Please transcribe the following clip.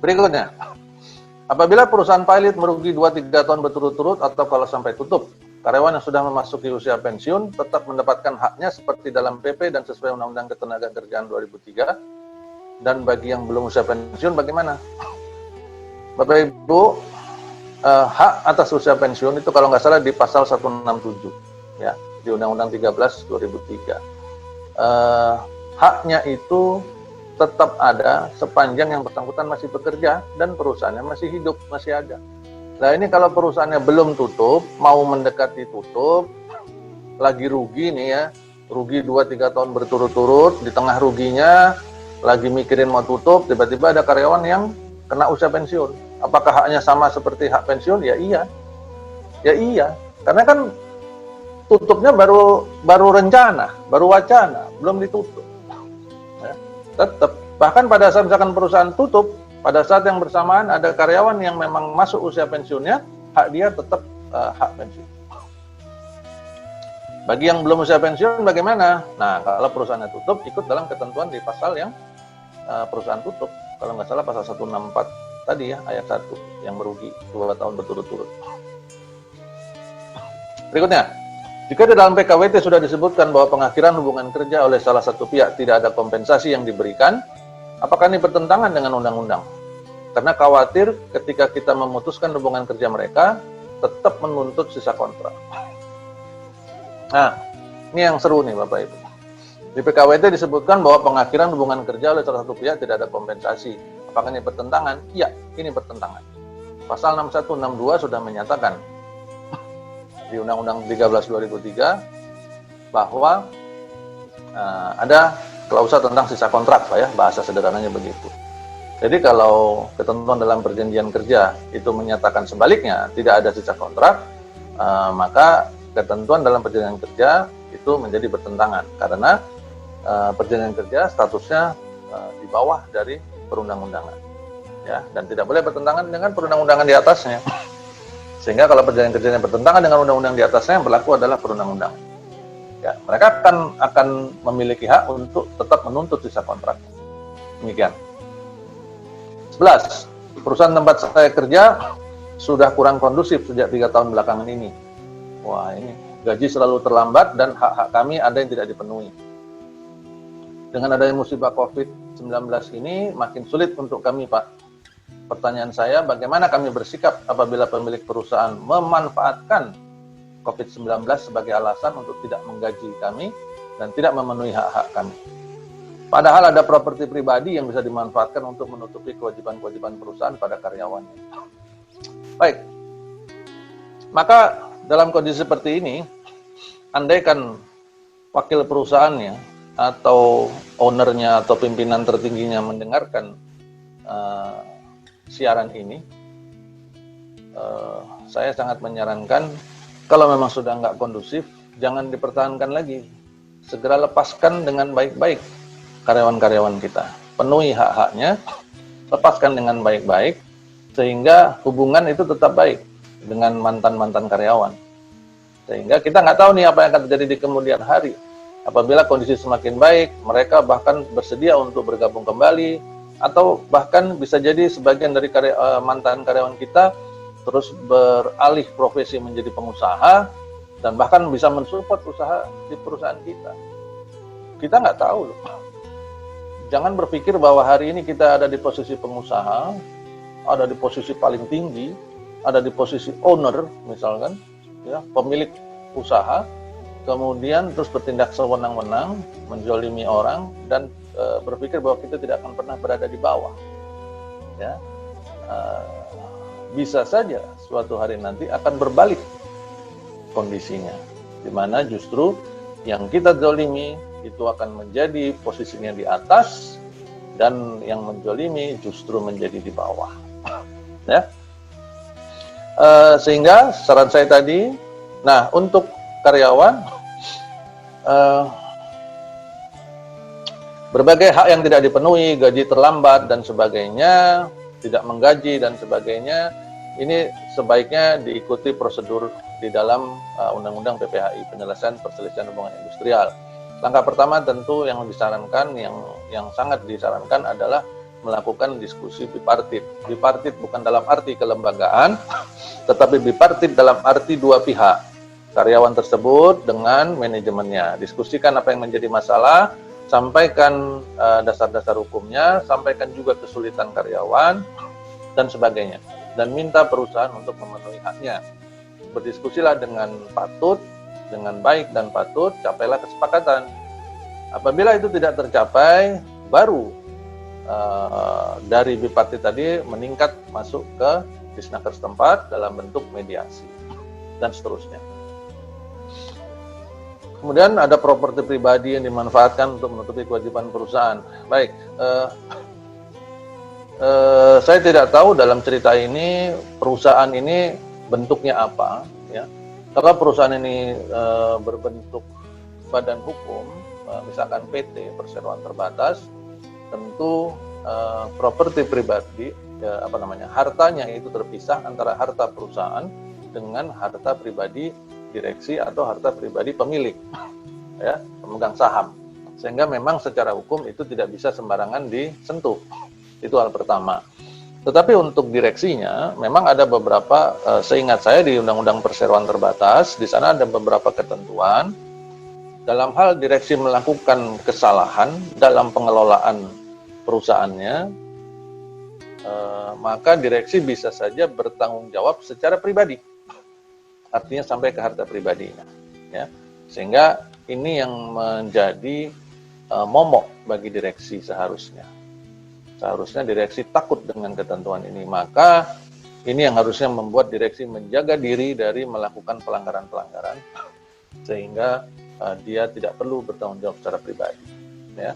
Berikutnya, apabila perusahaan pilot merugi 2-3 tahun berturut-turut atau kalau sampai tutup, karyawan yang sudah memasuki usia pensiun tetap mendapatkan haknya seperti dalam PP dan sesuai Undang-Undang Ketenagakerjaan 2003. Dan bagi yang belum usia pensiun bagaimana? Bapak Ibu, hak atas usia pensiun itu kalau nggak salah di pasal 167 ya, di Undang-Undang 13 2003. Haknya itu tetap ada sepanjang yang bersangkutan masih bekerja dan perusahaannya masih hidup, masih ada. Nah ini kalau perusahaannya belum tutup, mau mendekati tutup, lagi rugi nih ya, rugi 2-3 tahun berturut-turut, di tengah ruginya lagi mikirin mau tutup, tiba-tiba ada karyawan yang kena usia pensiun. Apakah haknya sama seperti hak pensiun? Ya iya. Ya iya. Karena kan tutupnya baru rencana, baru wacana, belum ditutup. Ya, tetap. Bahkan pada saat misalkan perusahaan tutup, pada saat yang bersamaan ada karyawan yang memang masuk usia pensiunnya, hak dia tetap hak pensiun. Bagi yang belum usia pensiun bagaimana? Nah, kalau perusahaannya tutup, ikut dalam ketentuan di pasal yang perusahaan tutup. Kalau nggak salah pasal 164 tadi ya, ayat 1, yang merugi 2 tahun berturut-turut. Berikutnya, jika di dalam PKWT sudah disebutkan bahwa pengakhiran hubungan kerja oleh salah satu pihak tidak ada kompensasi yang diberikan, apakah ini bertentangan dengan undang-undang? Karena khawatir ketika kita memutuskan hubungan kerja mereka, tetap menuntut sisa kontrak. Nah, ini yang seru nih Bapak Ibu. Di PKWT disebutkan bahwa pengakhiran hubungan kerja oleh salah satu pihak tidak ada kompensasi. Apakah ini bertentangan? Iya, ini bertentangan. Pasal 6162 sudah menyatakan di Undang-Undang 13 2003 bahwa ada klausa tentang sisa kontrak, Pak ya, bahasa sederhananya begitu. Jadi kalau ketentuan dalam perjanjian kerja itu menyatakan sebaliknya, tidak ada sisa kontrak, maka ketentuan dalam perjanjian kerja itu menjadi bertentangan karena perjanjian kerja statusnya di bawah dari perundang-undangan, ya, dan tidak boleh bertentangan dengan perundang-undangan di atasnya. Sehingga kalau perjanjian kerjanya bertentangan dengan undang-undang di atasnya, yang berlaku adalah perundang-undangan. Ya, mereka akan memiliki hak untuk tetap menuntut sisa kontrak. Demikian. 11. Perusahaan tempat saya kerja sudah kurang kondusif sejak 3 tahun belakangan ini. Wah, ini gaji selalu terlambat dan hak-hak kami ada yang tidak dipenuhi. Dengan adanya musibah COVID-19 ini makin sulit untuk kami, Pak. Pertanyaan saya, bagaimana kami bersikap apabila pemilik perusahaan memanfaatkan COVID-19 sebagai alasan untuk tidak menggaji kami dan tidak memenuhi hak-hak kami. Padahal ada properti pribadi yang bisa dimanfaatkan untuk menutupi kewajiban-kewajiban perusahaan pada karyawannya. Baik, maka dalam kondisi seperti ini, andaikan wakil perusahaannya atau ownernya atau pimpinan tertingginya mendengarkan siaran ini, saya sangat menyarankan kalau memang sudah nggak kondusif, jangan dipertahankan lagi. Segera lepaskan dengan baik-baik karyawan-karyawan kita. Penuhi hak-haknya, lepaskan dengan baik-baik, sehingga hubungan itu tetap baik dengan mantan-mantan karyawan. Sehingga kita nggak tahu nih apa yang akan terjadi di kemudian hari. Apabila kondisi semakin baik, mereka bahkan bersedia untuk bergabung kembali, atau bahkan bisa jadi sebagian dari mantan karyawan kita terus beralih profesi menjadi pengusaha, dan bahkan bisa mensupport usaha di perusahaan kita. Kita nggak tahu loh. Jangan berpikir bahwa hari ini kita ada di posisi pengusaha, ada di posisi paling tinggi, ada di posisi owner misalkan, ya, pemilik usaha, kemudian terus bertindak sewenang-wenang, menjolimi orang, dan berpikir bahwa kita tidak akan pernah berada di bawah. Ya, bisa saja suatu hari nanti akan berbalik kondisinya, di mana justru yang kita zolimi itu akan menjadi posisinya di atas, dan yang menjolimi justru menjadi di bawah. Ya, sehingga saran saya tadi, nah untuk karyawan, berbagai hak yang tidak dipenuhi, gaji terlambat dan sebagainya, tidak menggaji dan sebagainya, ini sebaiknya diikuti prosedur di dalam Undang-Undang PPHI, penyelesaian perselisihan hubungan industrial. Langkah pertama tentu yang disarankan, yang sangat disarankan adalah melakukan diskusi bipartit. Bipartit bukan dalam arti kelembagaan, tetapi bipartit dalam arti dua pihak. Karyawan tersebut dengan manajemennya. Diskusikan apa yang menjadi masalah, sampaikan dasar-dasar hukumnya, sampaikan juga kesulitan karyawan, dan sebagainya. Dan minta perusahaan untuk memenuhi haknya. Berdiskusilah dengan patut, dengan baik dan patut, capailah kesepakatan. Apabila itu tidak tercapai, baru dari bipartit tadi meningkat masuk ke disnaker setempat dalam bentuk mediasi dan seterusnya. Kemudian ada properti pribadi yang dimanfaatkan untuk menutupi kewajiban perusahaan. Baik, saya tidak tahu dalam cerita ini perusahaan ini bentuknya apa, ya. Kalau perusahaan ini berbentuk badan hukum, misalkan PT perseroan terbatas, tentu properti pribadi, hartanya itu terpisah antara harta perusahaan dengan harta pribadi direksi atau harta pribadi pemilik, ya, pemegang saham. Sehingga memang secara hukum itu tidak bisa sembarangan disentuh. Itu hal pertama. Tetapi untuk direksinya, memang ada beberapa, seingat saya di Undang-Undang Perseroan Terbatas, di sana ada beberapa ketentuan dalam hal direksi melakukan kesalahan dalam pengelolaan perusahaannya, maka direksi bisa saja bertanggung jawab secara pribadi, artinya sampai ke harta pribadinya, ya. Sehingga ini yang menjadi momok bagi direksi seharusnya direksi takut dengan ketentuan ini. Maka ini yang harusnya membuat direksi menjaga diri dari melakukan pelanggaran-pelanggaran, sehingga dia tidak perlu bertanggung jawab secara pribadi, ya.